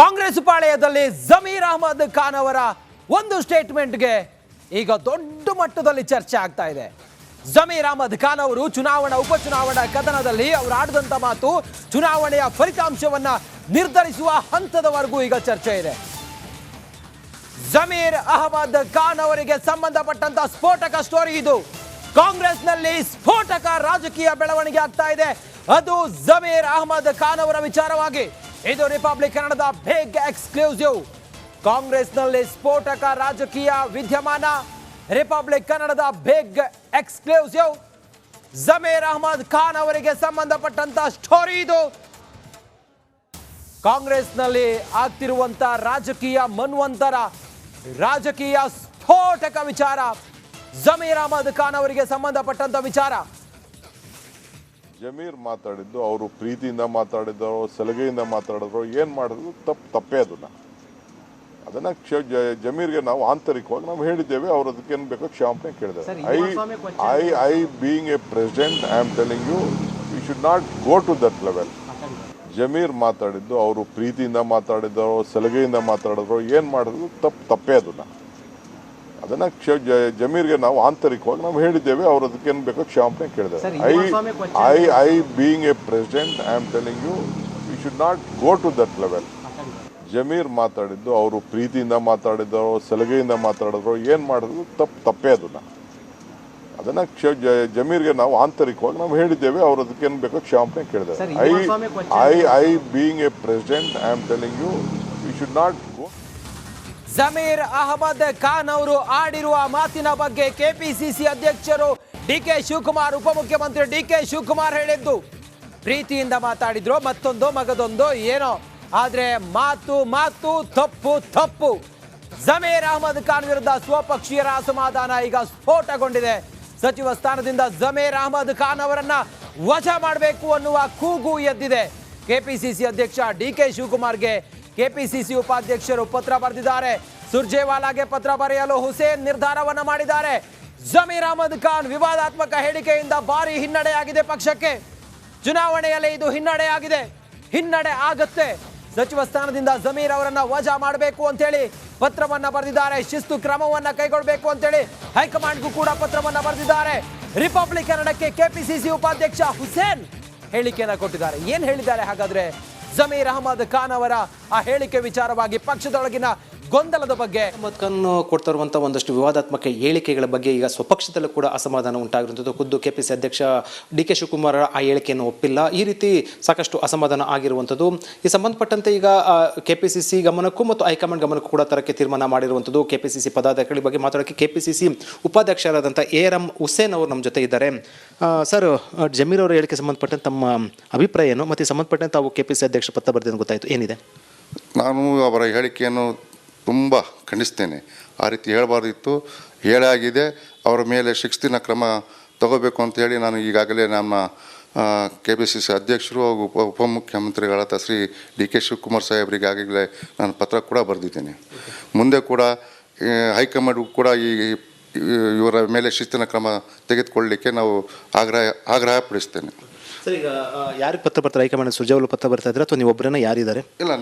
ಕಾಂಗ್ರೆಸ್ ಪಾಳೆಯದಲ್ಲಿ ಜಮೀರ್ ಅಹಮದ್ ಖಾನ್ ಅವರ ಒಂದು ಸ್ಟೇಟ್ಮೆಂಟ್ಗೆ ಈಗ ದೊಡ್ಡ ಮಟ್ಟದಲ್ಲಿ ಚರ್ಚೆ ಆಗ್ತಾ ಇದೆ. ಜಮೀರ್ ಅಹಮದ್ ಖಾನ್ ಅವರು ಉಪಚುನಾವಣಾ ಕದನದಲ್ಲಿ ಅವರು ಆಡಿದಂತ ಮಾತು ಚುನಾವಣೆಯ ಫಲಿತಾಂಶವನ್ನ ನಿರ್ಧರಿಸುವ ಹಂತದವರೆಗೂ ಈಗ ಚರ್ಚೆ ಇದೆ. ಜಮೀರ್ ಅಹಮದ್ ಖಾನ್ ಅವರಿಗೆ ಸಂಬಂಧಪಟ್ಟಂತ ಸ್ಫೋಟಕ ಸ್ಟೋರಿ ಇದು. ಕಾಂಗ್ರೆಸ್ನಲ್ಲಿ ಸ್ಫೋಟಕ ರಾಜಕೀಯ ಬೆಳವಣಿಗೆ ಆಗ್ತಾ ಇದೆ. ಅದು ಜಮೀರ್ ಅಹಮದ್ ಖಾನ್ ಅವರ ವಿಚಾರವಾಗಿ. ಇದು ರಿಪಬ್ಲಿಕ್ ಕನ್ನಡದ ಬಿಗ್ ಎಕ್ಸ್ಕ್ಲೂಸಿವ್. ಕಾಂಗ್ರೆಸ್ನಲ್ಲಿ ಸ್ಫೋಟಕ ರಾಜಕೀಯ ವಿದ್ಯಮಾನ. ರಿಪಬ್ಲಿಕ್ ಕನ್ನಡದ ಬಿಗ್ ಎಕ್ಸ್ಕ್ಲೂಸಿವ್. ಜಮೀರ್ ಅಹಮದ್ ಖಾನ್ ಅವರಿಗೆ ಸಂಬಂಧಪಟ್ಟಂತ ಸ್ಟೋರಿ ಇದು. ಕಾಂಗ್ರೆಸ್ನಲ್ಲಿ ಆಗ್ತಿರುವಂತ ರಾಜಕೀಯ ಮನ್ವಂತರ, ರಾಜಕೀಯ ಸ್ಫೋಟಕ ವಿಚಾರ. ಜಮೀರ್ ಅಹಮದ್ ಖಾನ್ ಅವರಿಗೆ ಸಂಬಂಧಪಟ್ಟಂತ ವಿಚಾರ. ಜಮೀರ್ ಮಾತಾಡಿದ್ದು ಅವರು ಪ್ರೀತಿಯಿಂದ ಮಾತಾಡಿದ್ರು, ಸಲಹೆಯಿಂದ ಮಾತಾಡಿದ್ರು, ಏನು ಮಾಡಿದ್ರು ತಪ್ಪೇ ಅದನ್ನ ಜಮೀರ್ಗೆ ನಾವು ಆಂತರಿಕವಾಗಿ ನಾವು ಹೇಳಿದ್ದೇವೆ. ಅವ್ರು ಅದಕ್ಕೇನು ಬೇಕೋ ಕ್ಷಮಾಪಣೆ ಕೇಳಿದ್ದಾರೆ. I being a president I am telling you should not go to that level. Zameer ಮಾತಾಡಿದ್ದು ಅವರು ಪ್ರೀತಿಯಿಂದ ಮಾತಾಡಿದ್ರು, ಸಲಹೆಯಿಂದ ಮಾತಾಡಿದ್ರು, ಏನು ಮಾಡಿದ್ರು ತಪ್ಪೇ ಅದನ್ನ ಜಮೀರ್ಗೆ ನಾವು ಆಂತರಿಕವಾಗಿ ನಾವು ಹೇಳಿದ್ದೇವೆ. ಅವ್ರು ಅದಕ್ಕೇನು ಬೇಕೋ ಕ್ಷಮಾಪಣೆ ಕೇಳಿದ್ದಾರೆ. I being a president I am telling you should not go to that level. Zameer ಮಾತಾಡಿದ್ದು ಅವರು ಪ್ರೀತಿಯಿಂದ ಮಾತಾಡಿದ್ರು, ಸಲಹೆಯಿಂದ ಮಾತಾಡಿದ್ರು, ಏನು ಮಾಡಿದ್ರು ತಪ್ಪೇ ಅದನ್ನ ಜಮೀರ್ಗೆ ನಾವು ಆಂತರಿಕವಾಗಿ ನಾವು ಹೇಳಿದ್ದೇವೆ. ಅವ್ರು ಅದಕ್ಕೇನು ಬೇಕೋ ಕ್ಷಮಾಪಣೆ ಕೇಳಿದ್ದಾರೆ. I being a president I am telling you should not go. Zameer Ahmed Khan ಅವರು ಆಡಿರುವ ಮಾತಿನ ಬಗ್ಗೆ ಕೆಪಿಸಿಸಿ ಅಧ್ಯಕ್ಷರು ಡಿಕೆ ಶಿವಕುಮಾರ್, ಉಪಮುಖ್ಯಮಂತ್ರಿ ಡಿಕೆ ಶಿವಕುಮಾರ್ ಹೇಳಿದ್ದು, ಪ್ರೀತಿಯಿಂದ ಮಾತಾಡಿದ್ರು, ಮತ್ತೊಂದು ಮಗದೊಂದು ಏನೋ, ಆದ್ರೆ ಮಾತು ತಪ್ಪು. ಜಮೀರ್ ಅಹಮದ್ ಖಾನ್ ವಿರುದ್ಧ ಸ್ವಪಕ್ಷೀಯರ ಅಸಮಾಧಾನ ಈಗ ಸ್ಫೋಟಗೊಂಡಿದೆ. ಸಚಿವ ಸ್ಥಾನದಿಂದ ಜಮೀರ್ ಅಹಮದ್ ಖಾನ್ ಅವರನ್ನ ವಜ ಮಾಡಬೇಕು ಅನ್ನುವ ಕೂಗು ಎದ್ದಿದೆ. ಕೆಪಿಸಿಸಿ ಅಧ್ಯಕ್ಷ ಡಿಕೆ ಶಿವಕುಮಾರ್ಗೆ ಕೆಪಿಸಿಸಿ ಉಪಾಧ್ಯಕ್ಷರು ಪತ್ರ ಬರೆದಿದ್ದಾರೆ. ಸುರ್ಜೇವಾಲಾಗೆ ಪತ್ರ ಬರೆಯಲು ಹುಸೇನ್ ನಿರ್ಧಾರವನ್ನ ಮಾಡಿದ್ದಾರೆ. ಜಮೀರ್ ಅಹಮದ್ ಖಾನ್ ವಿವಾದಾತ್ಮಕ ಹೇಳಿಕೆಯಿಂದ ಭಾರಿ ಹಿನ್ನಡೆಯಾಗಿದೆ ಪಕ್ಷಕ್ಕೆ. ಚುನಾವಣೆಯಲ್ಲಿ ಇದು ಹಿನ್ನಡೆ ಆಗುತ್ತೆ. ಸಚಿವ ಸ್ಥಾನದಿಂದ ಜಮೀರ್ ಅವರನ್ನ ವಜಾ ಮಾಡಬೇಕು ಅಂತೇಳಿ ಪತ್ರವನ್ನ ಬರೆದಿದ್ದಾರೆ. ಶಿಸ್ತು ಕ್ರಮವನ್ನ ಕೈಗೊಳ್ಳಬೇಕು ಅಂತೇಳಿ ಹೈಕಮಾಂಡ್ಗೂ ಕೂಡ ಪತ್ರವನ್ನ ಬರೆದಿದ್ದಾರೆ. ರಿಪಬ್ಲಿಕ್ ಕನ್ನಡಕ್ಕೆ ಕೆಪಿಸಿಸಿ ಉಪಾಧ್ಯಕ್ಷ ಹುಸೇನ್ ಹೇಳಿಕೆಯನ್ನ ಕೊಟ್ಟಿದ್ದಾರೆ. ಏನ್ ಹೇಳಿದ್ದಾರೆ ಹಾಗಾದ್ರೆ ಜಮೀರ್ ಅಹಮದ್ ಖಾನ್ ಅವರ ಆ ಹೇಳಿಕೆ ವಿಚಾರವಾಗಿ, ಪಕ್ಷದೊಳಗಿನ ಗೊಂದಲದ ಬಗ್ಗೆ? ಅಹಮದ್ ಖಾನ್ ಕೊಡ್ತಾ ಇರುವಂತಹ ಒಂದಷ್ಟು ವಿವಾದಾತ್ಮಕ ಹೇಳಿಕೆಗಳ ಬಗ್ಗೆ ಈಗ ಸ್ವಪಕ್ಷದಲ್ಲೂ ಕೂಡ ಅಸಮಾಧಾನ ಉಂಟಾಗಿರುವಂಥದ್ದು. ಖುದ್ದು ಕೆಪಿಸಿ ಅಧ್ಯಕ್ಷ ಡಿ ಕೆ ಶಿವಕುಮಾರ್ ಆ ಹೇಳಿಕೆಯನ್ನು ಒಪ್ಪಿಲ್ಲ. ಈ ರೀತಿ ಸಾಕಷ್ಟು ಅಸಮಾಧಾನ ಆಗಿರುವಂಥದ್ದು. ಈ ಸಂಬಂಧಪಟ್ಟಂತೆ ಈಗ ಕೆಪಿಸಿಸಿ ಗಮನಕ್ಕೂ ಮತ್ತು ಹೈಕಮಾಂಡ್ ಗಮನಕ್ಕೂ ಕೂಡ ತರಕ್ಕೆ ತೀರ್ಮಾನ ಮಾಡಿರುವಂಥದ್ದು. ಕೆಪಿಸಿಸಿ ಪದಾಧಿಕಾರಿಗಳ ಬಗ್ಗೆ ಮಾತಾಡೋಕ್ಕೆ ಕೆಪಿಸಿಸಿ ಉಪಾಧ್ಯಕ್ಷರಾದಂಥ ಎ.ಆರ್.ಎಂ. ಹುಸೇನ್ ಅವರು ನಮ್ಮ ಜೊತೆ ಇದ್ದಾರೆ. ಸರ್, ಜಮೀರ್ ಅವರ ಹೇಳಿಕೆ ಸಂಬಂಧಪಟ್ಟಂತೆ ತಮ್ಮ ಅಭಿಪ್ರಾಯ ಏನು, ಮತ್ತು ಸಂಬಂಧಪಟ್ಟಂತೆ ತಾವು ಕೆಪಿಸಿ ಅಧ್ಯಕ್ಷ ಪತ್ರ ಬರೆದಿದ್ದು ಗೊತ್ತಾಯಿತು, ಏನಿದೆ? ನಾನು ಅವರ ಹೇಳಿಕೆಯನ್ನು ತುಂಬ ಖಂಡಿಸ್ತೇನೆ. ಆ ರೀತಿ ಹೇಳಬಾರ್ದಿತ್ತು, ಹೇಳಾಗಿದೆ. ಅವರ ಮೇಲೆ ಶಿಸ್ತಿನ ಕ್ರಮ ತಗೋಬೇಕು ಅಂತೇಳಿ ನಾನು ಈಗಾಗಲೇ ನಮ್ಮ ಕೆಪಿಸಿಸಿ ಅಧ್ಯಕ್ಷರು ಹಾಗೂ ಉಪಮುಖ್ಯಮಂತ್ರಿಗಳಾದ ಶ್ರೀ ಡಿ ಕೆ ಶಿವಕುಮಾರ್ ಸಾಹೇಬರಿಗೆ ಈಗಾಗಲೇ ನಾನು ಪತ್ರ ಕೂಡ ಬರೆದಿದ್ದೇನೆ. ಮುಂದೆ ಕೂಡ ಹೈಕಮಾಂಡ್ ಕೂಡ ಇವರ ಮೇಲೆ ಶಿಸ್ತಿನ ಕ್ರಮ ತೆಗೆದುಕೊಳ್ಳಲಿಕ್ಕೆ ನಾವು ಆಗ್ರಹ ಪಡಿಸ್ತೇನೆ. ಸರ್, ಈಗ ಯಾರಿಗೆ ಪತ್ರ ಬರ್ತಾರೆ? ಹೈಕಮಾಂಡ್ ಸುರ್ಜೇವಾಲ ಪತ್ರ ಬರ್ತಾ ಇದ್ದಾರೆ ಅಥವಾ ನೀವು ಒಬ್ಬರನ್ನ ಯಾರಿದ್ದಾರೆ? ಇಲ್ಲ,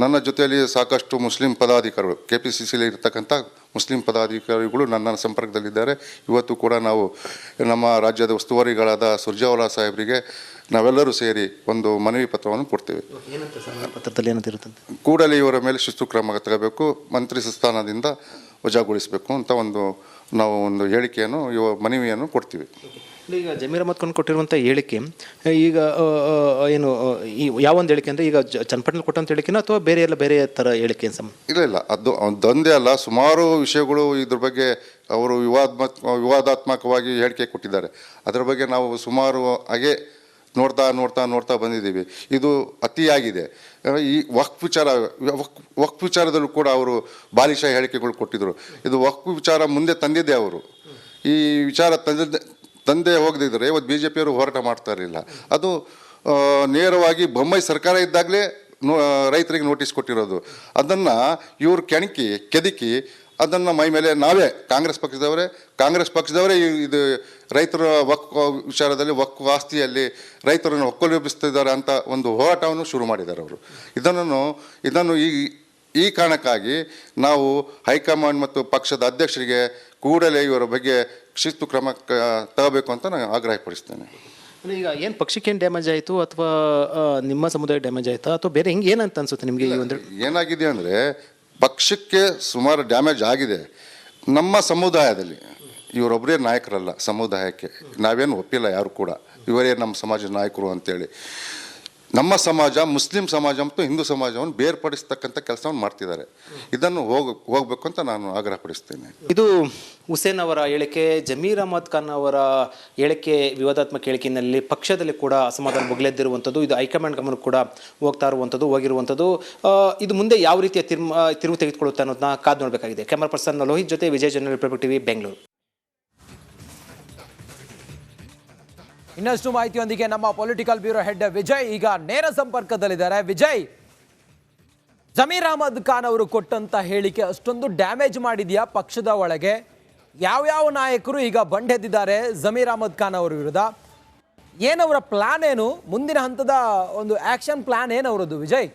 ನನ್ನ ಜೊತೆಯಲ್ಲಿ ಸಾಕಷ್ಟು ಮುಸ್ಲಿಂ ಪದಾಧಿಕಾರಿಗಳು, ಕೆಪಿಸಿಸಿಲಿ ಇರ್ತಕ್ಕಂಥ ಮುಸ್ಲಿಂ ಪದಾಧಿಕಾರಿಗಳು ನನ್ನ ಸಂಪರ್ಕದಲ್ಲಿದ್ದಾರೆ. ಇವತ್ತು ಕೂಡ ನಾವು ನಮ್ಮ ರಾಜ್ಯದ ಉಸ್ತುವಾರಿಗಳಾದ ಸುರ್ಜೇವಾಲ ಸಾಹೇಬರಿಗೆ ನಾವೆಲ್ಲರೂ ಸೇರಿ ಒಂದು ಮನವಿ ಪತ್ರವನ್ನು ಕೊಡ್ತೇವೆ. ಪತ್ರದಲ್ಲಿ ಏನಂತಿರುತ್ತೆ? ಕೂಡಲೇ ಇವರ ಮೇಲೆ ಶಿಸ್ತು ಕ್ರಮ ತಗೋಬೇಕು, ಮಂತ್ರಿ ಸ್ಥಾನದಿಂದ ವಜಾಗೊಳಿಸಬೇಕು ಅಂತ ನಾವು ಒಂದು ಹೇಳಿಕೆಯನ್ನು ಮನವಿಯನ್ನು ಕೊಡ್ತೀವಿ. ಈಗ ಜಮೀರ್ ಅಹಮದ್ ಖಾನ್ ಕೊಟ್ಟಿರುವಂಥ ಹೇಳಿಕೆ ಈಗ ಏನು ಯಾವೊಂದು ಹೇಳಿಕೆ ಅಂದರೆ ಈಗ ಚನ್ನಪಟ್ಟಣ ಕೊಟ್ಟಂಥ ಹೇಳಿಕೆನ ಅಥವಾ ಬೇರೆ ಥರ ಹೇಳಿಕೆ? ಇಲ್ಲ, ಅದು ಒಂದೇ ಅಲ್ಲ, ಸುಮಾರು ವಿಷಯಗಳು ಇದ್ರ ಬಗ್ಗೆ ಅವರು ವಿವಾದಾತ್ಮಕವಾಗಿ ಹೇಳಿಕೆ ಕೊಟ್ಟಿದ್ದಾರೆ. ಅದರ ಬಗ್ಗೆ ನಾವು ಸುಮಾರು ಹಾಗೆ ನೋಡ್ತಾ ಬಂದಿದ್ದೀವಿ. ಇದು ಅತಿಯಾಗಿದೆ. ಈ ವಕ್ಫ್ ವಿಚಾರದಲ್ಲೂ ಕೂಡ ಅವರು ಬಾಲಿಶ ಹೇಳಿಕೆಗಳು ಕೊಟ್ಟಿದ್ದರು. ಇದು ವಕ್ಫ್ ವಿಚಾರ ಮುಂದೆ ತಂದಿದ್ದೆ ಅವರು. ಈ ವಿಚಾರ ತಂದೆ ಹೋಗದಿದ್ದರೆ ಇವತ್ತು ಬಿ ಜೆ ಪಿಯವರು ಹೋರಾಟ ಮಾಡ್ತಾ ಇರಲಿಲ್ಲ. ಅದು ನೇರವಾಗಿ ಬೊಮ್ಮಾಯಿ ಸರ್ಕಾರ ಇದ್ದಾಗಲೇ ರೈತರಿಗೆ ನೋಟಿಸ್ ಕೊಟ್ಟಿರೋದು. ಅದನ್ನು ಇವರು ಕೆದಕಿ ಅದನ್ನು ಮೈ ಮೇಲೆ ನಾವೇ ಕಾಂಗ್ರೆಸ್ ಪಕ್ಷದವರೇ ಇದು ರೈತರ ವಿಚಾರದಲ್ಲಿ ಆಸ್ತಿಯಲ್ಲಿ ರೈತರನ್ನು ಒಕ್ಕಲೆಬ್ಬಿಸ್ತಿದ್ದಾರೆ ಅಂತ ಒಂದು ಹೋರಾಟವನ್ನು ಶುರು ಮಾಡಿದ್ದಾರೆ ಅವರು. ಇದನ್ನು ಈ ಕಾರಣಕ್ಕಾಗಿ ನಾವು ಹೈಕಮಾಂಡ್ ಮತ್ತು ಪಕ್ಷದ ಅಧ್ಯಕ್ಷರಿಗೆ ಕೂಡಲೇ ಇವರ ಬಗ್ಗೆ ಶಿಸ್ತು ಕ್ರಮ ತಗೋಬೇಕು ಅಂತ ನಾನು ಆಗ್ರಹಪಡಿಸ್ತೇನೆ. ಈಗ ಏನು ಪಕ್ಷಕ್ಕೆ ಏನು ಡ್ಯಾಮೇಜ್ ಆಯಿತು ಅಥವಾ ನಿಮ್ಮ ಸಮುದಾಯ ಡ್ಯಾಮೇಜ್ ಆಯಿತಾ ಅಥವಾ ಬೇರೆ ಹಿಂಗೆ ಏನಂತ ಅನ್ಸುತ್ತೆ ನಿಮಗೆ? ಈ ಒಂದು ಏನಾಗಿದೆ ಅಂದರೆ ಪಕ್ಷಕ್ಕೆ ಸುಮಾರು ಡ್ಯಾಮೇಜ್ ಆಗಿದೆ. ನಮ್ಮ ಸಮುದಾಯದಲ್ಲಿ ಇವರೊಬ್ಬರೇ ನಾಯಕರಲ್ಲ, ಸಮುದಾಯಕ್ಕೆ ನಾವೇನು ಒಪ್ಪಿಲ್ಲ ಯಾರು ಕೂಡ ಇವರೇ ನಮ್ಮ ಸಮಾಜದ ನಾಯಕರು ಅಂತೇಳಿ. ನಮ್ಮ ಸಮಾಜ ಮುಸ್ಲಿಂ ಸಮಾಜ ಮತ್ತು ಹಿಂದೂ ಸಮಾಜವನ್ನು ಬೇರ್ಪಡಿಸ್ತಕ್ಕಂಥ ಕೆಲಸವನ್ನು ಮಾಡ್ತಿದ್ದಾರೆ. ಇದನ್ನು ಹೋಗಬೇಕು ಅಂತ ನಾನು ಆಗ್ರಹಪಡಿಸ್ತೇನೆ. ಇದು ಹುಸೇನ್ ಅವರ ಹೇಳಿಕೆ, ಜಮೀರ್ ಅಹಮದ್ ಖಾನ್ ಅವರ ಹೇಳಿಕೆ, ವಿವಾದಾತ್ಮಕ ಹೇಳಿಕೆಯಲ್ಲಿ ಪಕ್ಷದಲ್ಲಿ ಕೂಡ ಅಸಮಾಧಾನ ಬುಗಿಲೆದ್ದಿರುವಂಥದ್ದು. ಇದು ಹೈಕಮಾಂಡ್ ಗಮನಕ್ಕೆ ಕೂಡ ಹೋಗಿರುವಂಥದ್ದು. ಇದು ಮುಂದೆ ಯಾವ ರೀತಿಯ ತಿರುವು ತೆಗೆದುಕೊಳ್ಳುತ್ತೆ ಅನ್ನೋದನ್ನ ಕಾದು ನೋಡಬೇಕಾಗಿದೆ. ಕ್ಯಾಮರಾ ಪರ್ಸನ್ ಲೋಹಿತ್ ಜೊತೆ Vijay general republic TV, Bengaluru. ಇನ್ನಷ್ಟು ಮಾಹಿತಿಯೊಂದಿಗೆ ನಮ್ಮ ಪೊಲಿಟಿಕಲ್ ಬ್ಯೂರೋ ಹೆಡ್ ವಿಜಯ್ ಈಗ ನೇರ ಸಂಪರ್ಕದಲ್ಲಿದ್ದಾರೆ. ವಿಜಯ್, ಜಮೀರ್ ಅಹಮದ್ ಖಾನ್ ಅವರು ಕೊಟ್ಟಂತ ಹೇಳಿಕೆ ಅಷ್ಟೊಂದು ಡ್ಯಾಮೇಜ್ ಮಾಡಿದೆಯಾ ಪಕ್ಷದ ಒಳಗೆ? ಯಾವ್ಯಾವ ನಾಯಕರು ಈಗ ಬಂಡೆದ್ದಿದ್ದಾರೆ ಜಮೀರ್ ಅಹಮದ್ ಖಾನ್ ಅವರ ವಿರುದ್ಧ? ಏನವರ ಪ್ಲಾನ್ ಏನು? ಮುಂದಿನ ಹಂತದ ಒಂದು ಆಕ್ಷನ್ ಪ್ಲಾನ್ ಏನವರದು ವಿಜಯ್?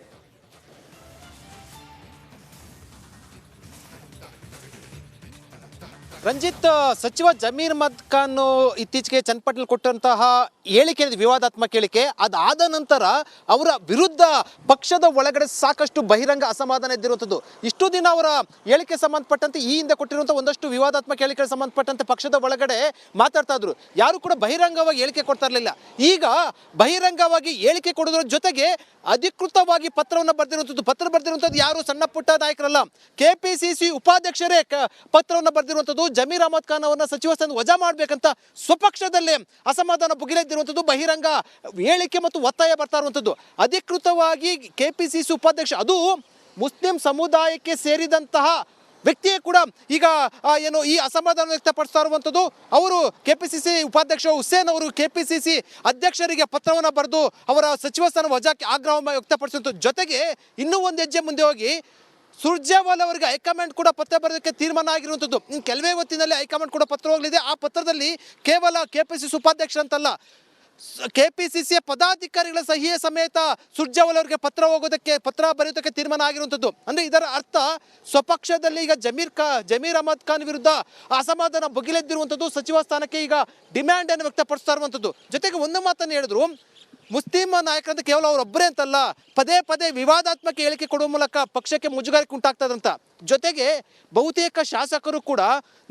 ರಂಜಿತ್, ಸಚಿವ ಜಮೀರ್ ಅಹಮದ್ ಖಾನ್ ಇತ್ತೀಚೆಗೆ ಚನ್ನಪಟ್ಟಣದಲ್ಲಿ ಕೊಟ್ಟಂತಹ ಹೇಳಿಕೆ ವಿವಾದಾತ್ಮಕ ಹೇಳಿಕೆ, ಅದಾದ ನಂತರ ಅವರ ವಿರುದ್ಧ ಪಕ್ಷದ ಒಳಗಡೆ ಸಾಕಷ್ಟು ಬಹಿರಂಗ ಅಸಮಾಧಾನ ಇದ್ದಿರುವಂಥದ್ದು. ಇಷ್ಟು ದಿನ ಅವರ ಹೇಳಿಕೆ ಸಂಬಂಧಪಟ್ಟಂತೆ ಈ ಹಿಂದೆ ಕೊಟ್ಟಿರುವಂಥ ಒಂದಷ್ಟು ವಿವಾದಾತ್ಮಕ ಹೇಳಿಕೆ ಸಂಬಂಧಪಟ್ಟಂತೆ ಪಕ್ಷದ ಒಳಗಡೆ ಮಾತಾಡ್ತಾ ಇದ್ರು. ಯಾರು ಕೂಡ ಬಹಿರಂಗವಾಗಿ ಹೇಳಿಕೆ ಕೊಡ್ತಾ ಇರಲಿಲ್ಲ. ಈಗ ಬಹಿರಂಗವಾಗಿ ಹೇಳಿಕೆ ಕೊಡೋದ್ರ ಜೊತೆಗೆ ಅಧಿಕೃತವಾಗಿ ಪತ್ರವನ್ನು ಬರೆದಿರುವಂಥದ್ದು. ಪತ್ರ ಬರೆದಿರುವಂಥದ್ದು ಯಾರು ಸಣ್ಣ ಪುಟ್ಟ ನಾಯಕರಲ್ಲ, ಕೆಪಿಸಿಸಿ ಉಪಾಧ್ಯಕ್ಷರೇ ಪತ್ರವನ್ನು ಬರೆದಿರುವಂಥದ್ದು. ಜಮೀರ್ ಅಹಮದ್ ಖಾನ್ ಅವರನ್ನ ಸಚಿವ ಸ್ಥಾನ ವಜಾ ಮಾಡಬೇಕಂತ ಸ್ವಪಕ್ಷದಲ್ಲೇ ಅಸಮಾಧಾನ ಬುಗಿಲೆದ್ದಿರುವಂಥದ್ದು. ಬಹಿರಂಗ ಹೇಳಿಕೆ ಮತ್ತು ಒತ್ತಾಯ ಬರ್ತಾ ಇರುವಂಥದ್ದು. ಅಧಿಕೃತವಾಗಿ ಕೆಪಿಸಿಸಿ ಉಪಾಧ್ಯಕ್ಷ, ಅದು ಮುಸ್ಲಿಂ ಸಮುದಾಯಕ್ಕೆ ಸೇರಿದಂತಹ ವ್ಯಕ್ತಿಯೇ ಕೂಡ ಈಗ ಏನು ಈ ಅಸಮಾಧಾನ ವ್ಯಕ್ತಪಡಿಸ್ತಾ ಇರುವಂಥದ್ದು. ಅವರು ಕೆಪಿಸಿಸಿ ಉಪಾಧ್ಯಕ್ಷ ಹುಸೇನ್ ಅವರು ಕೆಪಿಸಿಸಿ ಅಧ್ಯಕ್ಷರಿಗೆ ಪತ್ರವನ್ನು ಬರೆದು ಅವರ ಸಚಿವ ಸ್ಥಾನ ವಜಾಕ್ಕೆ ಆಗ್ರಹ ವ್ಯಕ್ತಪಡಿಸುವಂಥದ್ದು. ಜೊತೆಗೆ ಇನ್ನೂ ಒಂದು ಹೆಜ್ಜೆ ಮುಂದೆ ಹೋಗಿ ಸುರ್ಜೇವಾಲಾ ಅವರಿಗೆ ಹೈಕಮಾಂಡ್ ಕೂಡ ಪತ್ರ ಬರೆಯೋದಕ್ಕೆ ತೀರ್ಮಾನ ಆಗಿರುವಂಥದ್ದು. ಇನ್ನು ಕೆಲವೇ ಹೊತ್ತಿನಲ್ಲಿ ಹೈಕಮಾಂಡ್ ಕೂಡ ಪತ್ರ ಹೋಗಲಿದೆ. ಆ ಪತ್ರದಲ್ಲಿ ಕೇವಲ ಕೆಪಿಸಿಸಿ ಉಪಾಧ್ಯಕ್ಷ ಅಂತಲ್ಲ, ಕೆಪಿಸಿಸಿಯ ಪದಾಧಿಕಾರಿಗಳ ಸಹಿಯ ಸಮೇತ ಸುರ್ಜೇವಾಲಾ ಅವರಿಗೆ ಪತ್ರ ಬರೆಯೋದಕ್ಕೆ ತೀರ್ಮಾನ ಆಗಿರುವಂಥದ್ದು. ಅಂದರೆ ಇದರ ಅರ್ಥ ಸ್ವಪಕ್ಷದಲ್ಲಿ ಈಗ ಜಮೀರ್ ಅಹಮದ್ ಖಾನ್ ವಿರುದ್ಧ ಅಸಮಾಧಾನ ಬುಗಿಲೆದ್ದಿರುವಂಥದ್ದು. ಸಚಿವ ಸ್ಥಾನಕ್ಕೆ ಈಗ ಡಿಮ್ಯಾಂಡ್ ಅನ್ನು ವ್ಯಕ್ತಪಡಿಸ್ತಾ ಇರುವಂಥದ್ದು. ಜೊತೆಗೆ ಒಂದು ಮಾತನ್ನು ಹೇಳಿದ್ರು, ಮುಸ್ಲಿಂ ನಾಯಕರಂತ ಕೇವಲ ಅವರೊಬ್ಬರೇ ಅಂತಲ್ಲ, ಪದೇ ಪದೇ ವಿವಾದಾತ್ಮಕ ಹೇಳಿಕೆ ಕೊಡುವ ಮೂಲಕ ಪಕ್ಷಕ್ಕೆ ಮುಜುಗರಕ್ಕೆ ಉಂಟಾಗ್ತದಂತ. ಜೊತೆಗೆ ಬಹುತೇಕ ಶಾಸಕರು ಕೂಡ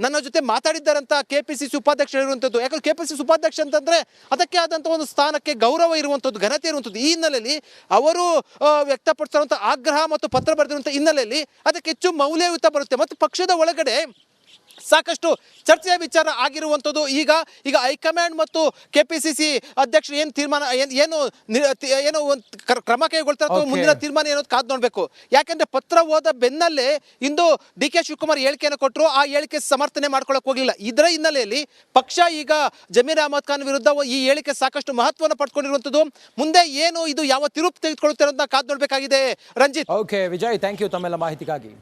ನನ್ನ ಜೊತೆ ಮಾತಾಡಿದ್ದಾರಂತ ಕೆಪಿಸಿಸಿ ಉಪಾಧ್ಯಕ್ಷ ಇರುವಂಥದ್ದು. ಯಾಕಂದ್ರೆ ಕೆಪಿಸಿಸಿ ಉಪಾಧ್ಯಕ್ಷ ಅಂತಂದ್ರೆ ಅದಕ್ಕೆ ಆದಂಥ ಒಂದು ಸ್ಥಾನಕ್ಕೆ ಗೌರವ ಇರುವಂಥದ್ದು, ಘನತೆ ಇರುವಂಥದ್ದು. ಈ ಹಿನ್ನೆಲೆಯಲ್ಲಿ ಅವರು ವ್ಯಕ್ತಪಡಿಸಿರುವಂಥ ಆಗ್ರಹ ಮತ್ತು ಪತ್ರ ಬರೆದಿರುವಂಥ ಹಿನ್ನೆಲೆಯಲ್ಲಿ ಅದಕ್ಕೆ ಹೆಚ್ಚು ಮೌಲ್ಯಯುತ ಬರುತ್ತೆ. ಮತ್ತು ಪಕ್ಷದ ಒಳಗಡೆ ಸಾಕಷ್ಟು ಚರ್ಚೆಯ ವಿಚಾರ ಆಗಿರುವಂಥದ್ದು. ಈಗ ಹೈಕಮಾಂಡ್ ಮತ್ತು ಕೆಪಿಸಿಸಿ ಅಧ್ಯಕ್ಷರು ಏನು ತೀರ್ಮಾನ ಏನು ಕ್ರಮ ಕೈಗೊಳ್ತಾರೆ, ಮುಂದಿನ ತೀರ್ಮಾನ ಏನೋ ಕಾದು ನೋಡಬೇಕು. ಯಾಕೆಂದ್ರೆ ಪತ್ರ ಓದ ಬೆನ್ನಲ್ಲೇ ಇಂದು ಡಿ.ಕೆ. ಶಿವಕುಮಾರ್ ಹೇಳಿಕೆಯನ್ನು ಕೊಟ್ಟರು. ಆ ಹೇಳಿಕೆ ಸಮರ್ಥನೆ ಮಾಡ್ಕೊಳ್ಳೋಕೆ ಹೋಗಲಿಲ್ಲ. ಇದರ ಹಿನ್ನೆಲೆಯಲ್ಲಿ ಪಕ್ಷ ಈಗ ಜಮೀರ್ ಅಹಮದ್ ಖಾನ್ ವಿರುದ್ಧ ಈ ಹೇಳಿಕೆ ಸಾಕಷ್ಟು ಮಹತ್ವವನ್ನು ಪಡ್ಕೊಂಡಿರುವಂಥದ್ದು. ಮುಂದೆ ಏನು ಇದು ಯಾವ ತಿರುಪು ತೆಗೆದುಕೊಳ್ಳುತ್ತೆ ಅನ್ನೋದನ್ನ ಕಾದು ನೋಡಬೇಕಾಗಿದೆ. Ranjith. Okay Vijay, thank you ತಮ್ಮೆಲ್ಲ ಮಾಹಿತಿಗಾಗಿ.